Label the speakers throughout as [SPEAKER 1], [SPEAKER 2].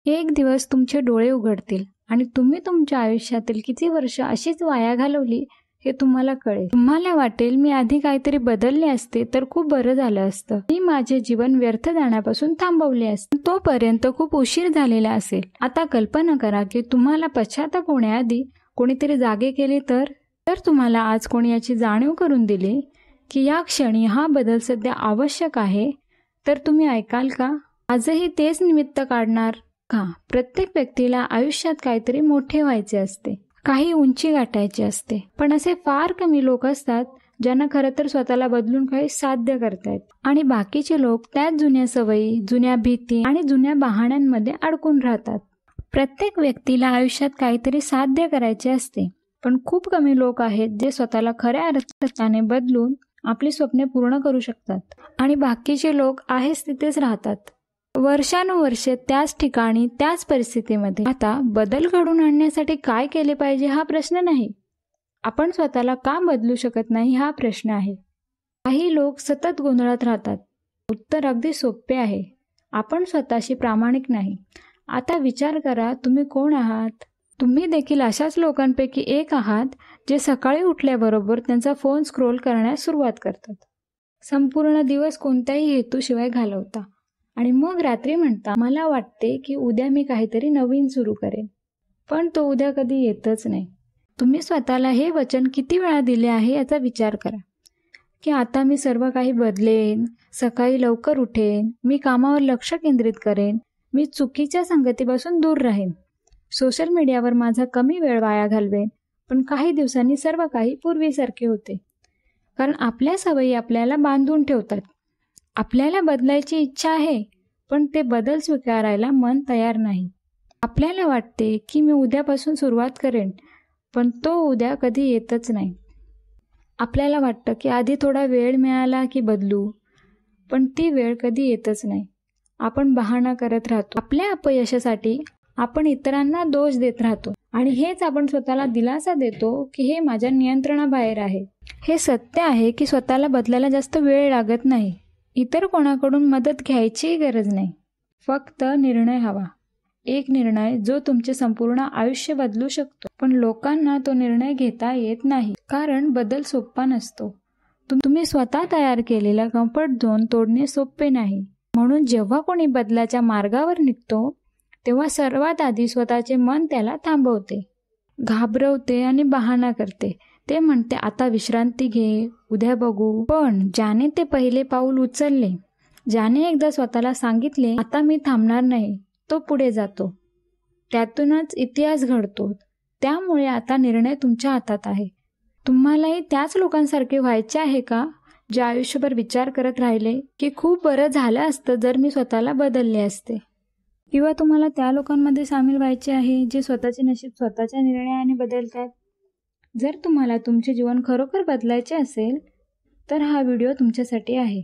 [SPEAKER 1] एक दिवस तुमचे डोळे उघडतील आणि तुम्ही तुमच्या आयुष्यातील किती वर्ष अशीच वाया घालवली हे तुम्हाला कळेल. तुम्हाला वाटेल मी आधी काहीतरी बदलले असते तर खूप बरं झालं असतं. मी माझे जीवन व्यर्थ जाण्यापासून थांबवले असते. तोपर्यंत खूप उशीर झालेला असेल. आता कल्पना करा की तुम्हाला पश्चाताप होण्याआधी कोणीतरी जागे केले तर तुम्हाला आज कोणी याची जाणीव करून दिली की या क्षणी हा बदल सध्या आवश्यक आहे, तर तुम्ही ऐकाल का? आजही तेच निमित्त काढणार का? प्रत्येक व्यक्तीला आयुष्यात काहीतरी मोठे व्हायचे असते, काही उंची गाठायची असते, पण असे फार कमी लोक असतात ज्यांना खरं तर स्वतःला बदलून काही साध्य करतायत आणि बाकीचे लोक त्याच जुन्या सवयी, जुन्या भीती आणि जुन्या बहाण्यांमध्ये अडकून राहतात. प्रत्येक व्यक्तीला आयुष्यात काहीतरी साध्य करायचे असते, पण खूप कमी लोक आहेत जे स्वतःला खऱ्या अर्थाने बदलून आपली स्वप्ने पूर्ण करू शकतात आणि बाकीचे लोक आहेच तिथेच राहतात, वर्षानुवर्षे त्याच ठिकाणी, त्याच परिस्थितीमध्ये. आता बदल घडवून आणण्यासाठी काय केले पाहिजे हा प्रश्न नाही, आपण स्वतःला का बदलू शकत नाही हा प्रश्न आहे. काही लोक सतत गोंधळात राहतात. उत्तर अगदी सोपे आहे, आपण स्वतःशी प्रामाणिक नाही. आता विचार करा, तुम्ही कोण आहात? तुम्ही देखील अशाच लोकांपैकी एक आहात जे सकाळी उठल्याबरोबर त्यांचा फोन स्क्रोल करण्यास सुरुवात करतात, संपूर्ण दिवस कोणत्याही हेतूशिवाय घालवता आणि मग रात्री म्हणता मला वाटते की उद्या मी काहीतरी नवीन सुरू करेन, पण तो उद्या कधी येतच नाही. तुम्ही स्वतःला हे वचन किती वेळा दिले आहे याचा विचार करा की आता मी सर्व काही बदलेन, सकाळी लवकर उठेन, मी कामावर लक्ष केंद्रित करेन, मी चुकीच्या संगतीपासून दूर राहीन, सोशल मीडियावर माझा कमी वेळ वाया घालवेन. पण काही दिवसांनी सर्व काही पूर्वीसारखे होते, कारण आपल्या सवयी आपल्याला बांधून ठेवतात. आपल्याला बदलायची इच्छा आहे, पण ते बदल स्वीकारायला मन तयार नाही. आपल्याला वाटते की मी उद्यापासून सुरुवात करेन, पण तो उद्या कधी येतच नाही. आपल्याला वाटतं की आधी थोडा वेळ मिळाला की बदलू, पण ती वेळ कधी येतच नाही. आपण बहाणा करत राहतो. आपल्या अपयशासाठी आपण इतरांना दोष देत राहतो आणि हेच आपण स्वतःला दिलासा देतो की हे माझ्या नियंत्रणाबाहेर आहे. हे सत्य आहे की स्वतःला बदलायला जास्त वेळ लागत नाही. इतर कोणाकडून मदत घ्यायचीही गरज नाही. फक्त निर्णय हवा, एक निर्णय जो तुमचे संपूर्ण आयुष्य बदलू शकतो. पण लोकांना तो निर्णय घेता येत नाही, कारण बदल सोपा नसतो. तुम्ही स्वतः तयार केलेला कम्फर्ट झोन तोडणे सोपे नाही. म्हणून जेव्हा कोणी बदलाच्या मार्गावर निघतो तेव्हा सर्वात आधी स्वतःचे मन त्याला थांबवते, घाबरवते आणि बहाणा करते. ते म्हणते आता विश्रांती घे, उद्या बघू. पण ज्याने ते पहिले पाऊल उचलले, ज्याने एकदा स्वतःला सांगितले आता मी थांबणार नाही, तो पुढे जातो. त्यातूनच इतिहास घडतो. त्यामुळे आता निर्णय तुमच्या हातात आहे. तुम्हालाही त्याच लोकांसारखे व्हायचे आहे का, जे आयुष्यभर विचार करत राहिले की खूप बरं झालं असतं जर मी स्वतःला बदलले असते? किंवा तुम्हाला त्या लोकांमध्ये सामील व्हायचे आहे जे स्वतःचे नशीब स्वतःच्या निर्णयाने बदलतात? जर तुम्हाला तुमचे जीवन खरोखर बदलायचे असेल तर हा व्हिडिओ तुमच्यासाठी आहे.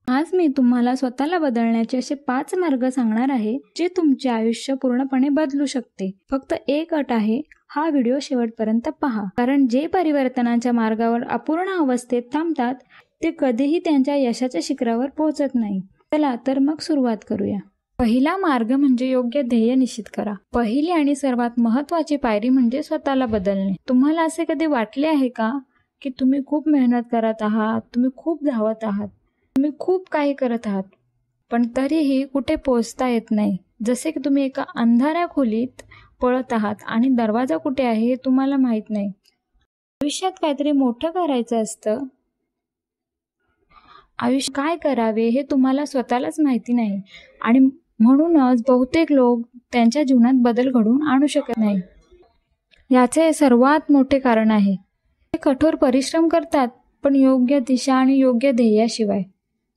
[SPEAKER 1] आज मी तुम्हाला स्वतःला बदलण्याचे असे 5 मार्ग सांगणार आहे जे तुमचे आयुष्य पूर्णपणे बदलू शकते. फक्त एक अट आहे, हा व्हिडिओ शेवटपर्यंत पहा, कारण जे परिवर्तनाच्या मार्गावर अपूर्ण अवस्थेत थांबतात ते कधीही त्यांच्या यशाच्या शिखरावर पोहोचत नाही. चला तर मग सुरुवात करूया. पहिला मार्ग म्हणजे योग्य ध्येय निश्चित करा. पहिली आणि सर्वात महत्त्वाची पायरी म्हणजे स्वतःला बदलणे. तुम्हाला असे कधी वाटले आहे का की तुम्ही खूप मेहनत करत आहात, तुम्ही खूप धावत आहात, तुम्ही खूप काही करत आहात, पण तरीही कुठे पोहोचता येत नाही? जसे की तुम्ही एका अंधाऱ्या खोलीत पळत आहात आणि दरवाजा कुठे आहे हे तुम्हाला माहीत नाही. आयुष्यात काहीतरी मोठं करायचं असतं, आयुष्य काय करावे हे तुम्हाला स्वतःलाच माहिती नाही आणि म्हणूनच बहुतेक लोक त्यांच्या जीवनात बदल घडवून आणू शकत नाही. याचे सर्वात मोठे कारण आहे ते कठोर परिश्रम करतात, पण योग्य दिशा आणि योग्य ध्येयाशिवाय.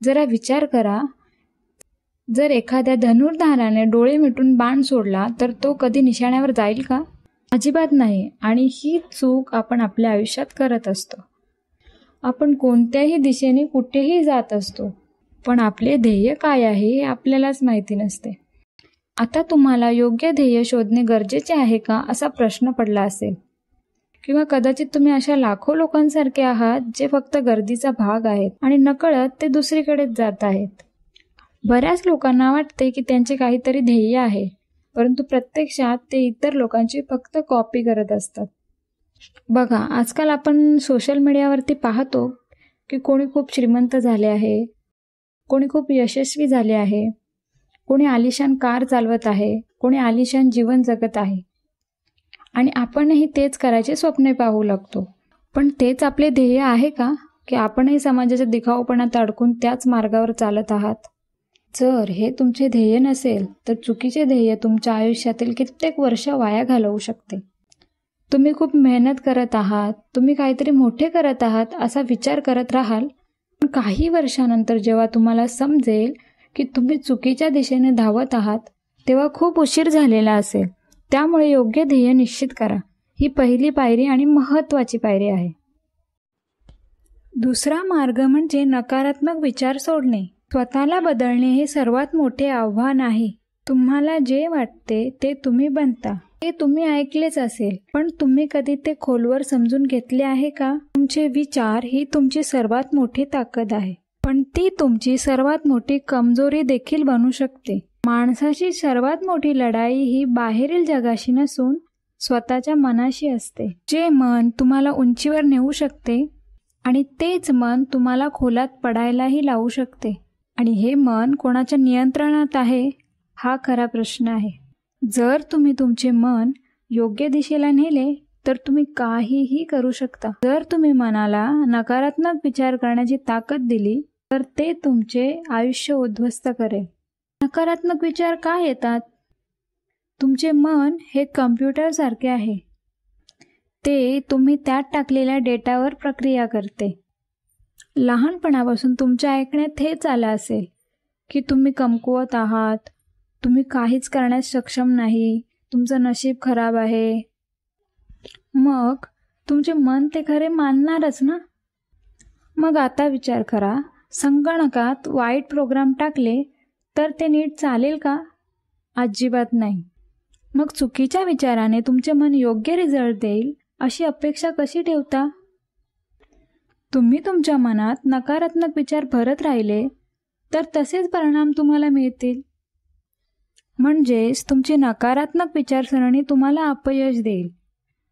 [SPEAKER 1] जरा विचार करा, जर एखाद्या धनुर्धाराने डोळे मिटून बाण सोडला तर तो कधी निशाण्यावर जाईल का? अजिबात नाही. आणि ही चूक आपण आपल्या आयुष्यात करत असतो. आपण कोणत्याही दिशेने कुठेही जात असतो, पण आपले ध्येय काय आहे हे आपल्यालाच माहिती नसते. आता तुम्हाला योग्य ध्येय शोधणे गरजेचे आहे का असा प्रश्न पडला असेल, किंवा कदाचित तुम्ही अशा लाखो लोकांसारखे आहात जे फक्त गर्दीचा भाग आहेत आणि नकळत ते दुसरीकडेच जात आहेत. बऱ्याच लोकांना वाटते की त्यांचे काहीतरी ध्येय आहे, परंतु प्रत्यक्षात ते इतर लोकांची फक्त कॉपी करत असतात. बघा, आजकाल आपण सोशल मीडियावरती पाहतो की कोणी खूप श्रीमंत झाले आहे, कोणी खूप यशस्वी झाले आहे, कोणी आलिशान कार चालवत आहे, कोणी आलिशान जीवन जगत आहे आणि आपणही तेच करायचे स्वप्ने पाहू लागतो. पण तेच आपले ध्येय आहे का, की आपणही समाजाच्या दिखाऊपणात अडकून त्याच मार्गावर चालत आहात? जर हे तुमचे ध्येय नसेल तर चुकीचे ध्येय तुमच्या आयुष्यातील कित्येक वर्ष वाया घालवू शकते. तुम्ही खूप मेहनत करत आहात, तुम्ही काहीतरी मोठे करत आहात असा विचार करत राहाल, पण काही वर्षानंतर जेव्हा तुम्हाला समजेल की तुम्ही चुकीच्या दिशेने धावत आहात, तेव्हा खूप उशीर झालेला असेल. त्यामुळे योग्य ध्येय निश्चित करा. ही पहिली पायरी आणि महत्त्वाची पायरी आहे. दुसरा मार्ग म्हणजे नकारात्मक विचार सोडणे. स्वतःला बदलणे हे सर्वात मोठे आव्हान आहे. तुम्हाला जे वाटते ते तुम्ही बनता. हे तुम्ही ऐकलेच असेल, पण तुम्ही कधी ते खोलवर समजून घेतले आहे का? तुमचे विचार ही तुमची सर्वात मोठी ताकद आहे, पण ती तुमची सर्वात मोठी कमजोरी देखील बनू शकते. माणसाची सर्वात मोठी लढाई ही बाहेरील जगाशी नसून स्वतःच्या मनाशी असते. जे मन तुम्हाला उंचीवर नेऊ शकते आणि तेच मन तुम्हाला खोलात पडायलाही लावू शकते. आणि हे मन कोणाच्या नियंत्रणात आहे, हा खरा प्रश्न आहे. जर तुम्ही तुमचे मन योग्य दिशेला नेले तर तुम्ही काहीही करू शकता. जर तुम्ही मनाला नकारात्मक विचार करण्याची ताकद दिली तर ते तुमचे आयुष्य उद्ध्वस्त करेल. नकारात्मक विचार का येतात? तुमचे मन हे कम्प्युटरसारखे आहे. ते तुम्ही त्यात टाकलेल्या डेटावर प्रक्रिया करते. लहानपणापासून तुमच्या ऐकण्यात हेच आलं असेल की तुम्ही कमकुवत आहात, तुम्ही काहीच करण्यास सक्षम नाही, तुमचं नशीब खराब आहे. मग तुमचे मन ते खरे मानणारच ना? मग आता विचार करा, संगणकात वाईट प्रोग्राम टाकले तर ते नीट चालेल का? अजिबात नाही. मग चुकीच्या विचाराने तुमचे मन योग्य रिझल्ट देईल अशी अपेक्षा कशी ठेवता? तुम्ही तुमच्या मनात नकारात्मक विचार भरत राहिले तर तसेच परिणाम तुम्हाला मिळतील. म्हणजेच तुमची नकारात्मक विचारसरणी तुम्हाला अपयश देईल,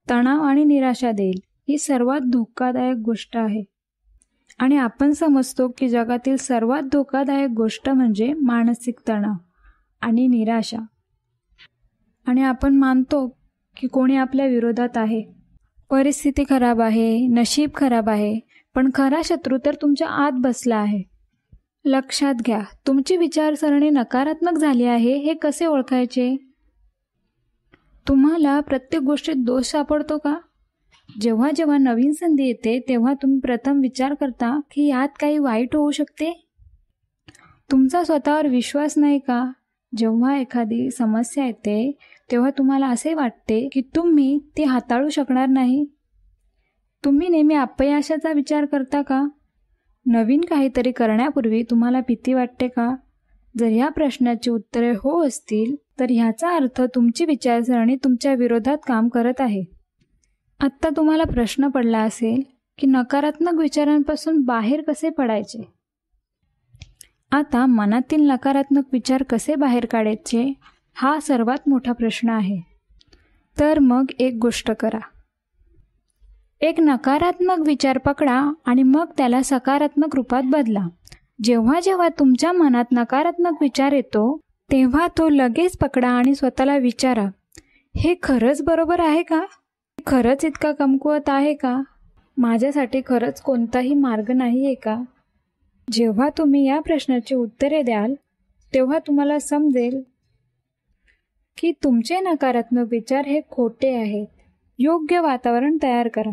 [SPEAKER 1] तणाव आणि निराशा देईल. ही सर्वात धोकादायक गोष्ट आहे. आणि आपण समजतो की जगातील सर्वात धोकादायक गोष्ट म्हणजे मानसिक तणाव आणि निराशा. आणि आपण मानतो की कोणी आपल्या विरोधात आहे, परिस्थिती खराब आहे, नशीब खराब आहे, पण खरा शत्रू तर तुमच्या आत बसला आहे. लक्षात घ्या, तुमची विचारसरणी नकारात्मक झाली आहे हे कसे ओळखायचे? तुम्हाला प्रत्येक गोष्टीत दोष सापडतो का? जेव्हा जेव्हा नवीन संधी येते तेव्हा तुम्ही प्रथम विचार करता की यात काही वाईट होऊ शकते? तुमचा स्वतःवर विश्वास नाही का? जेव्हा एखादी समस्या येते तेव्हा तुम्हाला असे वाटते की तुम्ही ती हाताळू शकणार नाही? तुम्ही नेहमी अपयशाचा विचार करता का? नवीन काहीतरी करण्यापूर्वी तुम्हाला भीती वाटते का? जर या प्रश्नाची उत्तरे हो असतील तर ह्याचा अर्थ तुमची विचारसरणी तुमच्या विरोधात काम करत आहे. आत्ता तुम्हाला प्रश्न पडला असेल की नकारात्मक विचारांपासून बाहेर कसे पडायचे? आता मनातील नकारात्मक विचार कसे बाहेर काढायचे हा सर्वात मोठा प्रश्न आहे. तर मग एक गोष्ट करा. एक नकारात्मक विचार पकडा आणि मग त्याला सकारात्मक रूपात बदला. जेव्हा जेव्हा तुमच्या मनात नकारात्मक विचार येतो तेव्हा तो लगेच पकडा आणि स्वतःला विचारा, हे खरंच बरोबर आहे का? खरंच इतका कमकुवत आहे का? माझ्यासाठी खरंच कोणताही मार्ग नाही आहे का? जेव्हा तुम्ही या प्रश्नाची उत्तरे द्याल तेव्हा तुम्हाला समजेल की तुमचे नकारात्मक विचार हे खोटे आहेत. योग्य वातावरण तयार करा.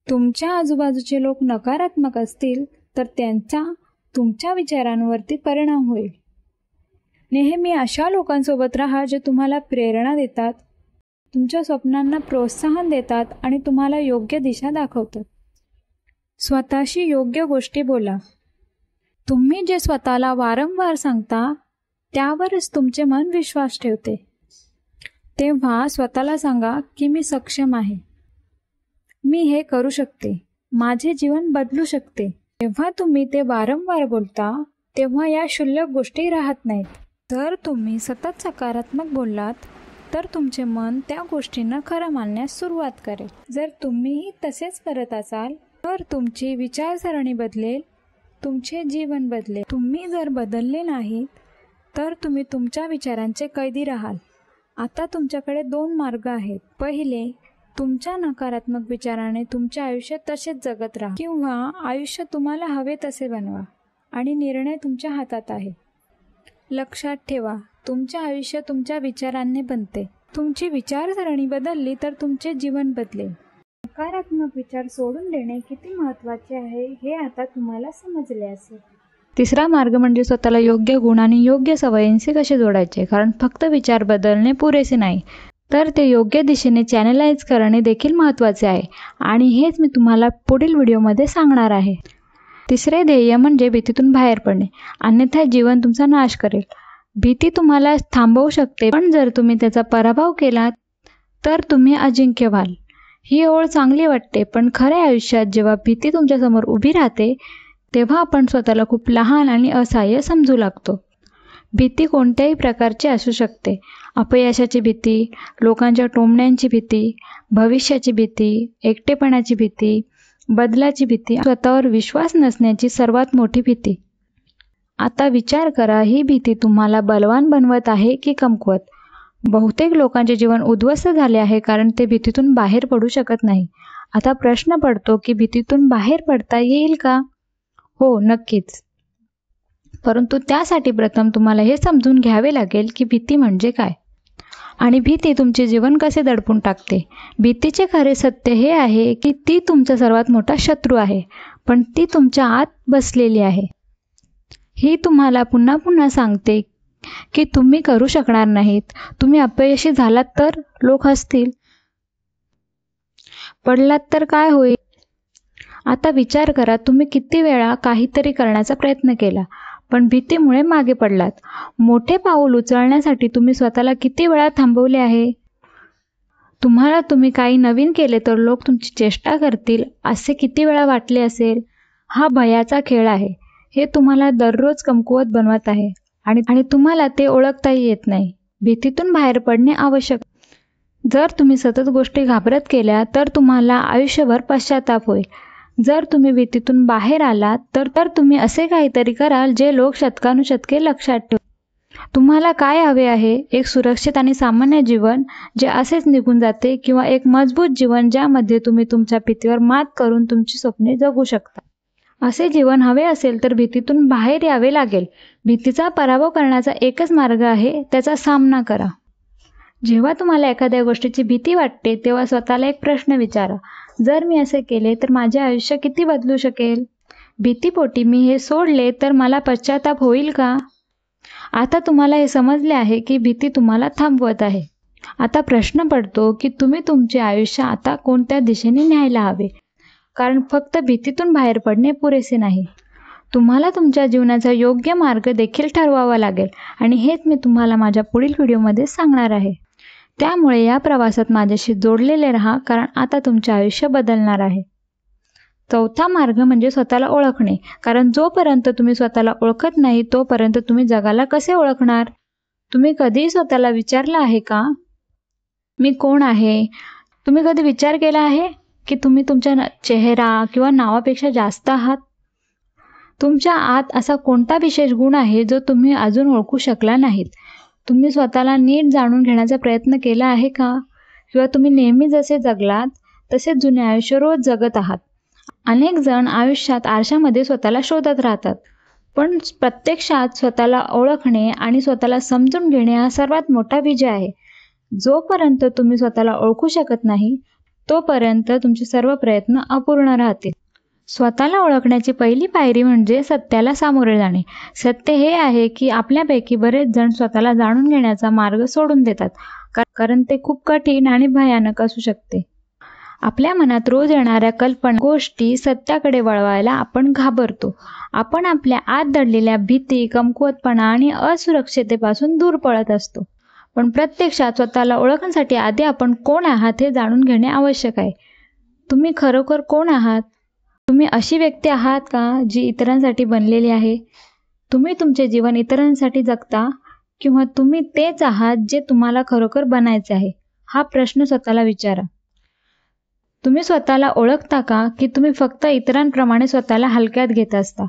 [SPEAKER 1] तुमच्या आजूबाजूचे लोक नकारात्मक असतील तर त्यांचा तुमच्या विचारांवरती परिणाम होईल. नेहमी अशा लोकांसोबत राहा जे तुम्हाला प्रेरणा देतात, तुमच्या स्वप्नांना प्रोत्साहन देतात आणि तुम्हाला योग्य दिशा दाखवतात. स्वतःशी योग्य गोष्टी बोला. तुम्ही जे स्वतःला वारंवार सांगता त्यावरच तुमचे मन विश्वास ठेवते. तेव्हा स्वतःला सांगा की मी सक्षम आहे, मी हे करू शकते, माझे जीवन बदलू शकते. जेव्हा तुम्ही ते वारंवार बोलता तेव्हा या क्षुल्लक गोष्टी राहत नाहीत. जर तुम्ही सतत सकारात्मक बोललात तर तुमचे मन त्या गोष्टींना खरं मानण्यास सुरुवात करेल. जर तुम्हीही तसेच करत असाल तर तुमची विचारसरणी बदलेल, तुमचे जीवन बदलेल. तुम्ही जर बदलले नाहीत तर तुम्ही तुमच्या विचारांचे कैदी राहाल. आता तुमच्याकडे 2 मार्ग आहेत. पहिले, तुमच्या नकारात्मक विचाराने तुमचे आयुष्य तसेच जगत राहा किंवा आयुष्य तुम्हाला हवे तसे बनवा आणि निर्णय तुमच्या हातात आहे. लक्षात ठेवा, तुमचे आयुष्य तुमच्या विचारांनी बनते. तुमची विचारसरणी बदलली तर तुमचे जीवन बदलेल. नकारात्मक विचार सोडून देणे किती महत्त्वाचे आहे हे आता तुम्हाला समजले असेल. तिसरा मार्ग म्हणजे स्वतःला योग्य गुण आणि योग्य सवयींशी कसे जोडायचे. कारण फक्त विचार बदलणे पुरेसे नाही, तर ते योग्य दिशेने चॅनलाइज करणे देखील महत्त्वाचे आहे. आणि हेच मी तुम्हाला पुढील व्हिडिओमध्ये सांगणार आहे. तिसरे ध्येय म्हणजे भीतीतून बाहेर पडणे, अन्यथा जीवन तुमचा नाश करेल. भीती तुम्हाला थांबवू शकते, पण जर तुम्ही त्याचा पराभव केला तर तुम्ही अजिंक्य व्हाल. ही ओळ चांगली वाटते, पण खऱ्या आयुष्यात जेव्हा भीती तुमच्यासमोर उभी राहते तेव्हा आपण स्वतःला खूप लहान आणि असहाय्य समजू लागतो. भीती कोणत्याही प्रकारची असू शकते. अपयशाची भीती, लोकांच्या टोमण्यांची भीती, भविष्याची भीती, एकटेपणाची भीती, बदलाची भीती, स्वतःवर विश्वास नसण्याची सर्वात मोठी भीती. आता विचार करा, ही भीती तुम्हाला बलवान बनवत आहे की कमकुवत? बहुतेक लोकांचे जीवन उद्ध्वस्त झाले आहे कारण ते भीतीतून बाहेर पडू शकत नाही. आता प्रश्न पडतो की भीतीतून बाहेर पडता येईल का? हो, नक्कीच. परंतु त्यासाठी प्रथम तुम्हाला हे समजून घ्यावे लागेल की भीती म्हणजे काय आणि भीती तुमचे जीवन कसे दडपून टाकते. भीतीचे खरे सत्य हे आहे की ती तुमचा सर्वात मोठा शत्रू आहे, पण ती तुमच्या आत बसलेली आहे. ही तुम्हाला पुन्हा पुन्हा सांगते की तुम्ही करू शकणार नाहीत, तुम्ही अपयशी झालात तर लोक हसतील, पडलात तर काय होईल. आता विचार करा, तुम्ही किती वेळा काहीतरी करण्याचा प्रयत्न केला पण भीतीमुळे मागे पडलात. मोठे पाऊल उचलण्यासाठी तुम्ही स्वतःला किती वेळा थांबवले आहे? तुम्ही काही नवीन केले तर लोक तुमची चेष्टा करतील असे किती वेळा वाटले असेल? हा भयाचा खेळ आहे. हे तुम्हाला दररोज कमकुवत बनवत आहे आणि तुम्हाला ते ओळखताही येत नाही. भीतीतून बाहेर पडणे आवश्यक. जर तुम्ही सतत गोष्टी घाबरत केल्या तर तुम्हाला आयुष्यभर पश्चाताप होईल. जर तुम्ही भीतीतून बाहेर आलात तर तुम्ही असे काहीतरी कराल जे लोक शतकानुशतके लक्षात ठेवतील. तुम्हाला काय हवे आहे? एक सुरक्षित आणि सामान्य जीवन जे असेच निघून जाते, किंवा एक मजबूत जीवन ज्यामध्ये तुम्ही तुमच्या भीतीवर मात करून तुमची स्वप्ने जगू शकता? असे जीवन हवे असेल तर भीतीतून बाहेर यावे लागेल. भीतीचा पराभव करण्याचा एकच मार्ग आहे, त्याचा सामना करा. जेव्हा तुम्हाला एखाद्या गोष्टीची भीती वाटते तेव्हा स्वतःला एक प्रश्न विचारा, जर मी असे केले तर माझे आयुष्य किती बदलू शकेल? भीतीपोटी मी हे सोडले तर मला पश्चाताप होईल का? आता तुम्हाला हे समजले आहे की भीती तुम्हाला थांबवत आहे. आता प्रश्न पडतो की तुम्ही तुमचे आयुष्य आता कोणत्या दिशेने न्यायला हवे. कारण फक्त भीतीतून बाहेर पडणे पुरेसे नाही, तुम्हाला तुमच्या जीवनाचा योग्य मार्ग देखील ठरवावा लागेल. आणि हेच मी तुम्हाला माझ्या पुढील व्हिडिओमध्ये सांगणार आहे. त्यामुळे या प्रवासात माझ्याशी जोडलेले राहा, कारण आता तुमचे आयुष्य बदलणार आहे. चौथा मार्ग म्हणजे स्वतःला ओळखणे. कारण जोपर्यंत तुम्ही स्वतःला ओळखत नाही तोपर्यंत तुम्ही जगाला कसे ओळखणार? तुम्ही कधीही स्वतःला विचारलं आहे का, मी कोण आहे? तुम्ही कधी विचार केला आहे की तुम्ही तुमच्या चेहरा किंवा नावापेक्षा जास्त आहात? तुमच्या आत असा कोणता विशेष गुण आहे जो तुम्ही अजून ओळखू शकला नाहीत? तुम्ही स्वतःला नीट जाणून घेण्याचा प्रयत्न केला आहे का? किंवा तुम्ही नेहमी जसे जगलात तसेच जुने आयुष्य रोज जगत आहात? अनेक जण आयुष्यात आरशामध्ये स्वतःला शोधत राहतात, पण प्रत्यक्षात स्वतःला ओळखणे आणि स्वतःला समजून घेणे हा सर्वात मोठा विजय आहे. जोपर्यंत तुम्ही स्वतःला ओळखू शकत नाही तोपर्यंत तुमचे सर्व प्रयत्न अपूर्ण राहतील. स्वतःला ओळखण्याची पहिली पायरी म्हणजे सत्याला सामोरे जाणे. सत्य हे आहे की आपल्यापैकी बरेच जण स्वतःला जाणून घेण्याचा मार्ग सोडून देतात, कारण ते खूप कठीण आणि भयानक असू शकते. आपल्या मनात रोज येणाऱ्या कल्पना, गोष्टी सत्याकडे वळवायला आपण घाबरतो. आपण आपल्या आत दडलेल्या भीती, कमकुवतपणा आणि असुरक्षिततेपासून दूर पळत असतो. पण प्रत्यक्षात स्वतःला ओळखण्यासाठी आधी आपण कोण आहात हे जाणून घेणे आवश्यक आहे. तुम्ही खरोखर कोण आहात? तुम्ही अशी व्यक्ती आहात का जी इतरांसाठी बनलेली आहे? तुम्ही तुमचे जीवन इतरांसाठी जगता किंवा तुम्ही तेच आहात जे तुम्हाला खरोखर बनायचे आहे? हा प्रश्न स्वतःला विचारा. तुम्ही स्वतःला ओळखता का, की तुम्ही फक्त इतरांप्रमाणे स्वतःला हलक्यात घेत असता?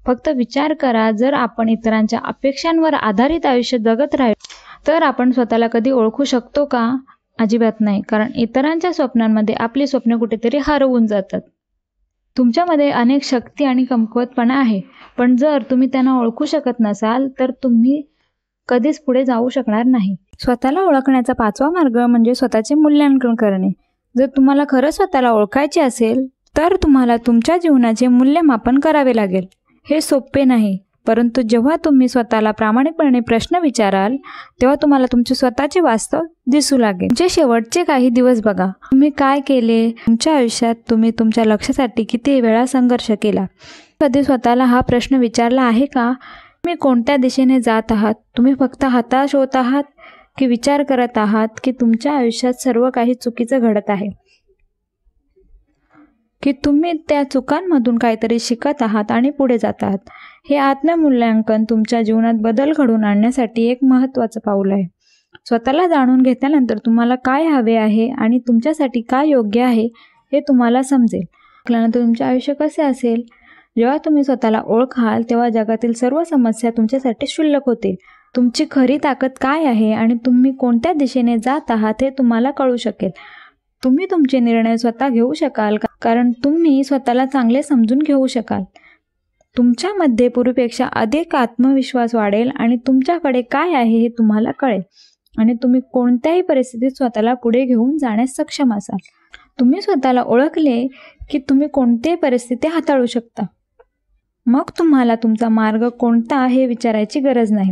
[SPEAKER 1] फक्त विचार करा, जर आपण इतरांच्या अपेक्षांवर आधारित आयुष्य जगत राहिलो तर आपण स्वतःला कधी ओळखू शकतो का? अजिबात नाही, कारण इतरांच्या स्वप्नांमध्ये आपली स्वप्ने कुठेतरी हरवून जातात. तुमच्यामध्ये अनेक शक्ती आणि कमकुवतपणा आहे, पण जर तुम्ही त्यांना ओळखू शकत नसाल तर तुम्ही कधीच पुढे जाऊ शकणार नाही. स्वतःला ओळखण्याचा 5वा मार्ग म्हणजे स्वतःचे मूल्यांकन करणे. जर तुम्हाला खरं स्वतःला ओळखायचे असेल तर तुम्हाला तुमच्या जीवनाचे मूल्यमापन करावे लागेल. हे सोपे नाही, परंतु जेव्हा तुम्ही स्वतःला प्रामाणिकपणे प्रश्न विचाराल तेव्हा तुम्हाला तुमचे स्वतःचे वास्तव दिसू लागेल. तुमचे शेवटचे काही दिवस बघा. तुम्ही काय केले? तुमच्या आयुष्यात तुम्ही तुमच्या लक्ष्यासाठी किती वेळा संघर्ष केला? कधी स्वतःला हा प्रश्न विचारला आहे का? तुम्ही कोणत्या दिशेने जात आहात? तुम्ही फक्त हताश होत आहात की विचार करत आहात की तुमच्या आयुष्यात सर्व काही चुकीचं घडत आहे, की तुम्ही त्या चुकांमधून काहीतरी शिकत आहात आणि पुढे जात आहात? हे आत्ममूल्यांकन तुमच्या जीवनात बदल घडवून आणण्यासाठी एक महत्त्वाचं पाऊल आहे. स्वतःला जाणून घेतल्यानंतर तुम्हाला काय हवे आहे आणि तुमच्यासाठी काय योग्य आहे हे तुम्हाला समजेल. त्यानंतर तुमचे आयुष्य कसे असेल? जेव्हा तुम्ही स्वतःला ओळखाल तेव्हा जगातील सर्व समस्या तुमच्यासाठी क्षुल्लक होतील. तुमची खरी ताकद काय आहे आणि तुम्ही कोणत्या दिशेने जात आहात हे तुम्हाला कळू शकेल. तुम्ही तुमचे निर्णय स्वतः घेऊ शकाल कारण तुम्ही स्वतःला चांगले समजून घेऊ शकाल. तुमच्यामध्ये पूर्वीपेक्षा अधिक आत्मविश्वास वाढेल आणि तुमच्याकडे काय आहे हे तुम्हाला कळेल आणि तुम्ही कोणत्याही परिस्थितीत स्वतःला पुढे घेऊन जाण्यास सक्षम असाल. तुम्ही स्वतःला ओळखले की तुम्ही कोणतीही परिस्थिती हाताळू शकता. मग तुम्हाला तुमचा मार्ग कोणता हे विचारायची गरज नाही.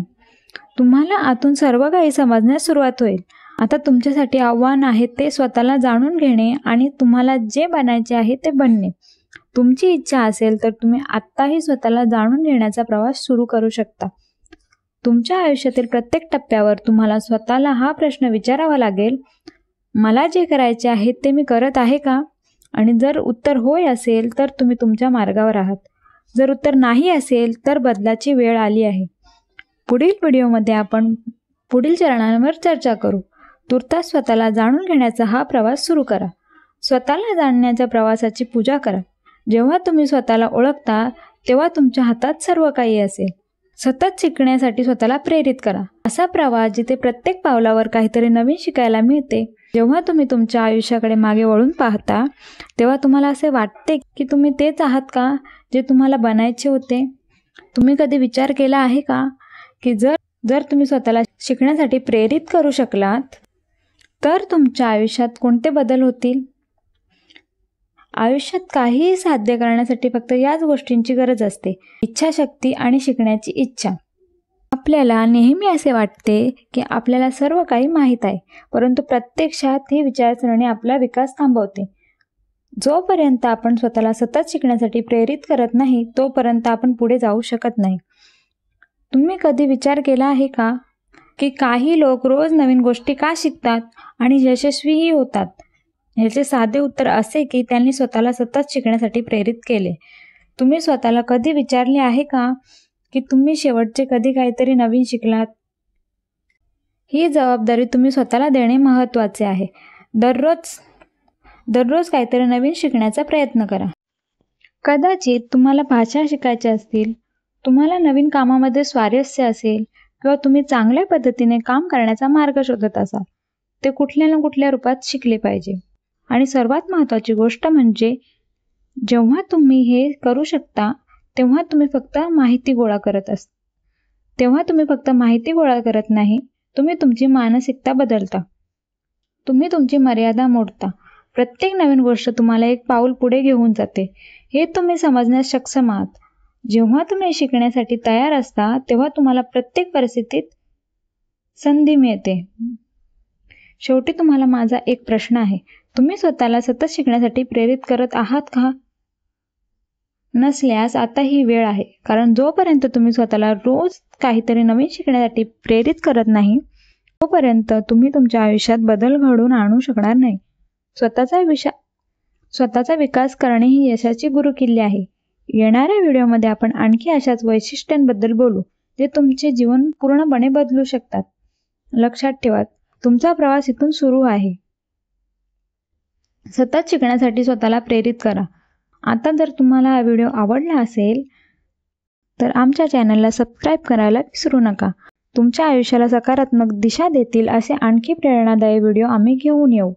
[SPEAKER 1] तुम्हाला आतून सर्व काही समजण्यास सुरुवात होईल. आता तुमच्यासाठी आव्हान आहे ते स्वतःला जाणून घेणे आणि तुम्हाला जे बनायचे आहे ते बनणे. तुमची इच्छा असेल तर तुम्ही आत्ताही स्वतःला जाणून घेण्याचा प्रवास सुरू करू शकता. तुमच्या आयुष्यातील प्रत्येक टप्प्यावर तुम्हाला स्वतःला हा प्रश्न विचारावा लागेल, मला जे करायचे आहे ते मी करत आहे का? आणि जर उत्तर होय असेल तर तुम्ही तुमच्या मार्गावर आहात. जर उत्तर नाही असेल तर बदलाची वेळ आली आहे. पुढील व्हिडिओमध्ये आपण पुढील चरणांवर चर्चा करू. तुर्तास स्वतःला जाणून घेण्याचा हा प्रवास सुरू करा. स्वतःला जाणण्याच्या प्रवासाची पूजा करा. जेव्हा तुम्ही स्वतःला ओळखता तेव्हा तुमच्या हातात सर्व काही असेल. सतत शिकण्यासाठी स्वतःला प्रेरित करा. असा प्रवास जिथे प्रत्येक पावलावर काहीतरी नवीन शिकायला मिळते. जेव्हा तुम्ही तुमच्या आयुष्याकडे मागे वळून पाहता तेव्हा तुम्हाला असे वाटते की तुम्ही तेच आहात का जे तुम्हाला बनायचे होते? तुम्ही कधी विचार केला आहे का की जर तुम्ही स्वतःला शिकण्यासाठी प्रेरित करू शकलात तर तुमच्या आयुष्यात कोणते बदल होतील? आयुष्यात काहीही साध्य करण्यासाठी फक्त याच गोष्टींची गरज असते, इच्छाशक्ती आणि शिकण्याची इच्छा. आपल्याला नेहमी असे वाटते की आपल्याला सर्व काही माहीत आहे, परंतु प्रत्यक्षात ही विचारसरणी आपला विकास थांबवते. जोपर्यंत आपण स्वतःला सतत शिकण्यासाठी प्रेरित करत नाही तोपर्यंत आपण पुढे जाऊ शकत नाही. तुम्ही कधी विचार केला आहे का की काही लोक रोज नवीन गोष्टी का शिकतात आणि यशस्वीही होतात? याचे साधे उत्तर असे की त्यांनी स्वतःला सतत शिकण्यासाठी प्रेरित केले. तुम्ही स्वतःला कधी विचारले आहे का की तुम्ही शेवटचे कधी काहीतरी नवीन शिकलात? ही जबाबदारी तुम्ही स्वतःला देणे महत्त्वाचे आहे. दररोज काहीतरी नवीन शिकण्याचा प्रयत्न करा. कदाचित तुम्हाला भाषा शिकायच्या असतील, तुम्हाला नवीन कामामध्ये स्वारस्य असेल किंवा तुम्ही चांगल्या पद्धतीने काम करण्याचा मार्ग शोधत असाल. ते कुठल्या ना कुठल्या रूपात शिकले पाहिजे. आणि सर्वात महत्त्वाची गोष्ट म्हणजे जेव्हा तुम्ही हे करू शकता तेव्हा तुम्ही फक्त माहिती गोळा करत नाही, तुम्ही तुमची मानसिकता बदलता. तुम्ही तुमची मर्यादा मोडता. प्रत्येक नवीन गोष्ट तुम्हाला एक पाऊल पुढे घेऊन जाते हे तुम्ही समजण्यास सक्षम आहात. जेव्हा तुम्ही शिकण्यासाठी तयार असता तेव्हा तुम्हाला प्रत्येक परिस्थितीत संधी मिळते. शेवटी तुम्हाला माझा एक प्रश्न आहे, तुम्ही स्वतःला सतत शिकण्यासाठी प्रेरित करत आहात का? नसल्यास आता ही वेळ आहे, कारण जोपर्यंत तुम्ही स्वतःला रोज काहीतरी नवीन शिकण्यासाठी प्रेरित करत नाही तोपर्यंत तुम्ही तुमच्या आयुष्यात बदल घडवून आणू शकणार नाही. स्वतःचा विकास करणे ही यशाची गुरुकिल्ली आहे. येणाऱ्या व्हिडिओमध्ये आपण आणखी अशाच वैशिष्ट्यांबद्दल बोलू जे तुमचे जीवन पूर्णपणे बदलू शकतात. लक्षात ठेवा, तुमचा प्रवास इथून सुरू आहे. सतत शिकण्यासाठी स्वतःला प्रेरित करा. आता जर तुम्हाला हा व्हिडिओ आवडला असेल तर आमच्या चॅनलला सबस्क्राईब करायला विसरू नका. तुमच्या आयुष्याला सकारात्मक दिशा देतील असे आणखी प्रेरणादायी व्हिडिओ आम्ही घेऊन येऊ.